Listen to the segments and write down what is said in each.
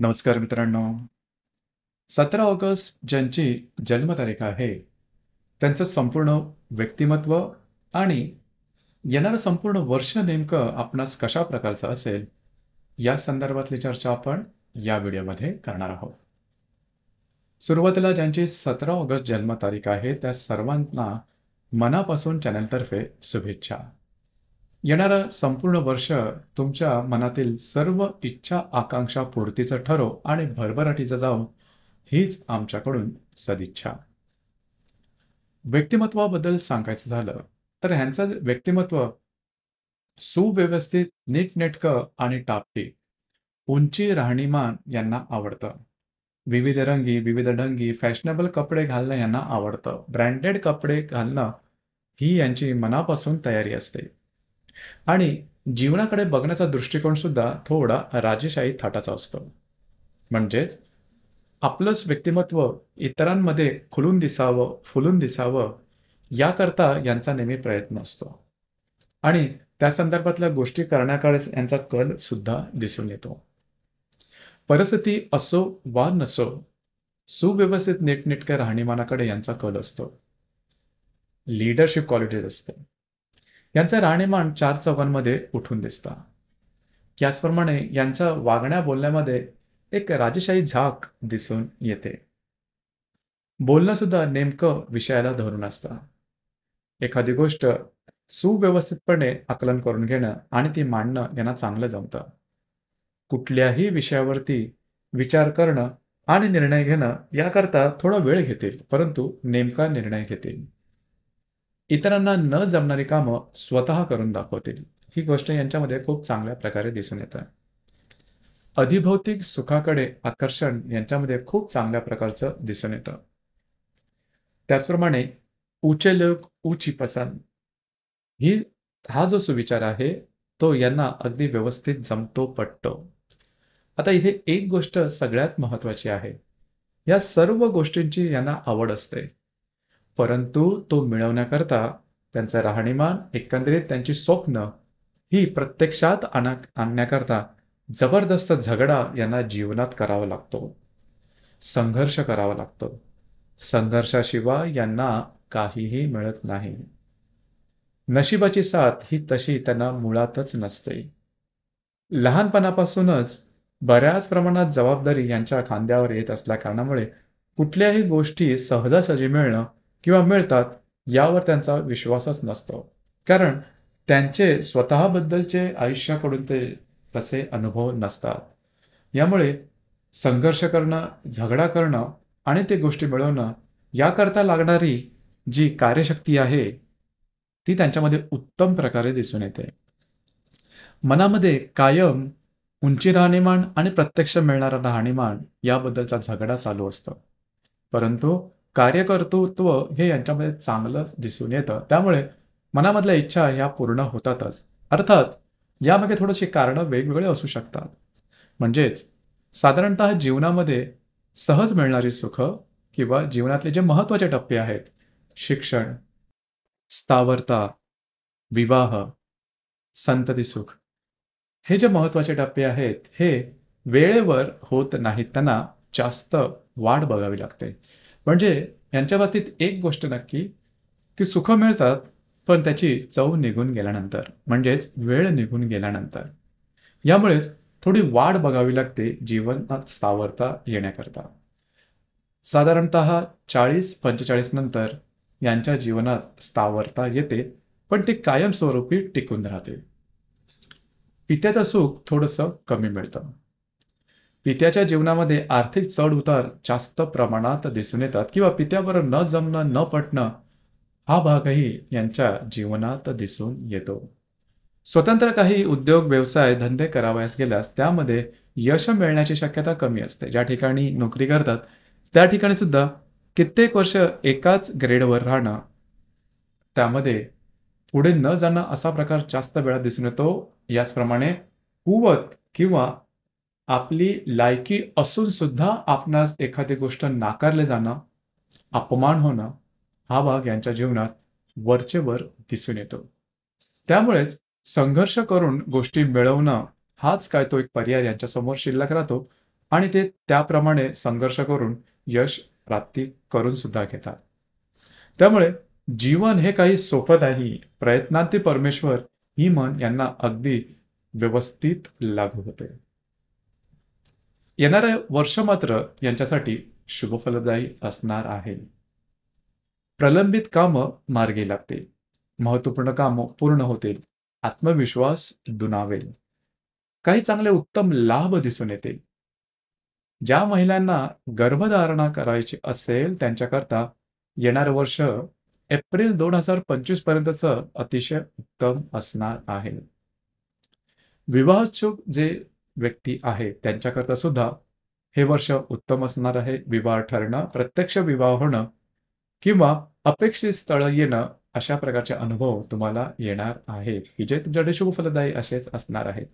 नमस्कार मित्रांनो. 17 ऑगस्ट ज्यांची जन्मतारीख आहे, त्यांचं संपूर्ण व्यक्तिमत्व आणि येणारं संपूर्ण वर्ष नेमकं आपणास कशा प्रकारचं असेल, या संदर्भातली चर्चा आपण या व्हिडिओमध्ये करणार आहोत. सुरुवातीला ज्यांची 17 ऑगस्ट जन्मतारीख आहे, त्या सर्वांना मनापासून चॅनलतर्फे शुभेच्छा. येणारं संपूर्ण वर्ष तुमच्या मनातील सर्व इच्छा आकांक्षा पूर्तीचं ठरो आणि भरभराटीचं जावो, हीच आमच्याकडून सदिच्छा. व्यक्तिमत्वाबद्दल सांगायचं झालं तर ह्यांचं व्यक्तिमत्व सुव्यवस्थित, नीटनेटकं आणि टापटीप. उंची, राहणीमान यांना आवडतं. विविध रंगी, विविध ढंगी, फॅशनेबल कपडे घालणं यांना आवडतं. ब्रँडेड कपडे घालणं ही यांची मनापासून तयारी असते. आणि जीवनाकडे बघण्याचा दृष्टिकोन सुद्धा थोडा राजेशाही थाटाचा असतो. म्हणजेच आपलंच व्यक्तिमत्व इतरांमध्ये खुलून दिसावं, फुलून दिसावं, याकरता यांचा नेहमी प्रयत्न असतो. आणि त्या संदर्भातल्या गोष्टी करण्याकडेच यांचा कल सुद्धा दिसून येतो. परिस्थिती असो वा नसो, सुव्यवस्थित नीटनेटक्या राहणीमानाकडे यांचा कल असतो. लीडरशिप क्वालिटीज असते. यांचं राहणीमान चार चौघांमध्ये उठून दिसतं. याचप्रमाणे यांच्या वागण्या बोलण्यामध्ये एक राजेशाही झाक दिसून येते. बोलणं सुद्धा नेमकं विषयाला धरून असतं. एखादी गोष्ट सुव्यवस्थितपणे आकलन करून घेणं आणि ती मांडणं यांना चांगलं जमतं. कुठल्याही विषयावरती विचार करणं आणि निर्णय घेणं याकरता थोडा वेळ घेतील, परंतु नेमका निर्णय घेतील. इतरांना न जमणारी कामं स्वतः करून दाखवतील. ही गोष्ट यांच्यामध्ये खूप चांगल्या प्रकारे दिसून येतं. अधिभौतिक सुखाकडे आकर्षण यांच्यामध्ये खूप चांगल्या प्रकारचं दिसून येतं. त्याचप्रमाणे ऊंचे लोग ऊंची पसंद, हा जो सुविचार आहे तो यांना अगदी व्यवस्थित जमतो, पटतो. आता इथे एक गोष्ट सगळ्यात महत्वाची आहे. या सर्व गोष्टींची यांना आवड असते, परंतु तो मिळवण्याकरता त्यांचं राहणीमान, एकंदरीत त्यांची स्वप्न ही प्रत्यक्षात आणण्याकरता जबरदस्त झगडा यांना जीवनात करावा लागतो. संघर्ष करावा लागतो. संघर्षाशिवाय यांना काहीही मिळत नाही. नशिबाची साथ ही तशी त्यांना मुळातच नसते. लहानपणापासूनच बऱ्याच प्रमाणात जबाबदारी यांच्या खांद्यावर येत असल्या कारणामुळे कुठल्याही गोष्टी सहजासहजी मिळणं किंवा मिळतात यावर त्यांचा विश्वासच नसतो. कारण त्यांचे स्वतःबद्दलचे आयुष्याकडून ते तसे अनुभव नसतात. यामुळे संघर्ष करणं, झगडा करणं आणि ते गोष्टी मिळवणं याकरता लागणारी जी कार्यशक्ती आहे ती त्यांच्यामध्ये उत्तम प्रकारे दिसून येते. मनामध्ये कायम उंची राहणीमान आणि प्रत्यक्ष मिळणारा राहणीमान याबद्दलचा झगडा चालू असतो. परंतु कार्यकर्तृत्व हे यांच्यामध्ये चांगलं दिसून येतं. त्यामुळे मनामधल्या इच्छा ह्या पूर्ण होतातच. अर्थात यामागे थोडीशी कारणं वेगवेगळे असू शकतात. म्हणजेच साधारणतः जीवनामध्ये सहज मिळणारी सुख किंवा जीवनातले जे महत्त्वाचे टप्पे आहेत, शिक्षण, स्थावरता, विवाह, संतती सुख, हे जे महत्त्वाचे टप्पे आहेत हे वेळेवर होत नाहीत. त्यांना जास्त वाट बघावी लागते. म्हणजे यांच्या बाबतीत एक गोष्ट नक्की की सुख मिळतात, पण त्याची चव निघून गेल्यानंतर, म्हणजेच वेळ निघून गेल्यानंतर. यामुळेच थोडी वाट बघावी लागते जीवनात स्थावरता येण्याकरता. साधारणतः 40-45 नंतर यांच्या जीवनात स्थावरता येते, पण ती कायमस्वरूपी टिकून राहते. पित्याचं सुख थोडंसं कमी मिळतं. पित्याच्या जीवनामध्ये आर्थिक चढ उतार जास्त प्रमाणात दिसून येतात किंवा पित्याबरोबर न जमणं, न पटणं हा भागही यांच्या जीवनात दिसून येतो. स्वतंत्र काही उद्योग, व्यवसाय, धंदे करावयास गेल्यास त्यामध्ये यश मिळण्याची शक्यता कमी असते. ज्या ठिकाणी नोकरी करतात त्या ठिकाणी सुद्धा कित्येक वर्ष एकाच ग्रेडवर राहणं, त्यामध्ये पुढे न जाणं असा प्रकार जास्त वेळा दिसून येतो. याचप्रमाणे कुवत किंवा आपली लायकी असून सुद्धा आपणास एखादी गोष्ट नाकारले जाणं, अपमान होणं हा भाग यांच्या जीवनात वरचेवर दिसून येतो. त्यामुळेच संघर्ष करून गोष्टी मिळवणं हाच काय तो एक पर्याय यांच्यासमोर शिल्लक राहतो आणि ते त्याप्रमाणे संघर्ष करून यश प्राप्ती करून सुद्धा घेतात. त्यामुळे जीवन हे काही सोपं नाही. प्रयत्नांती परमेश्वर ही म्हण यांना अगदी व्यवस्थित लागू होते. येणारे वर्ष मात्र यांच्यासाठी शुभफलदायी असणार आहे. प्रलंबित कामं मार्गी लागतील. महत्त्वपूर्ण कामं पूर्ण होतील. आत्मविश्वास दुणावेल. काही चांगले उत्तम लाभ दिसून येतील. ज्या महिलांना गर्भधारणा करायची असेल त्यांच्याकरता येणारं वर्ष एप्रिल 2025 पर्यंतचं अतिशय उत्तम असणार आहे. विवाहोत्सुक जे व्यक्ती आहेत त्यांच्याकरता सुद्धा हे वर्ष उत्तम असणार आहे. विवाह ठरणं, प्रत्यक्ष विवाह होणं किंवा अपेक्षित स्थळं येणं अशा प्रकारचे अनुभव तुम्हाला येणार आहेत, की जे तुमच्यासाठी शुभफलदायी असेच असणार आहेत.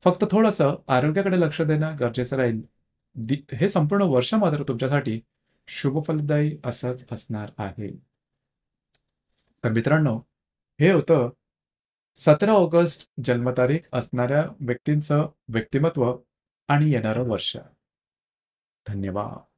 फक्त थोडंसं आरोग्याकडे लक्ष देणं गरजेचं राहील. हे संपूर्ण वर्ष मात्र तुमच्यासाठी शुभफलदायी असंच असणार आहे. तर मित्रांनो, हे होतं 17 ऑगस्ट जन्मतारीख असणाऱ्या व्यक्तींचं व्यक्तिमत्व आणि येणारं वर्ष. धन्यवाद.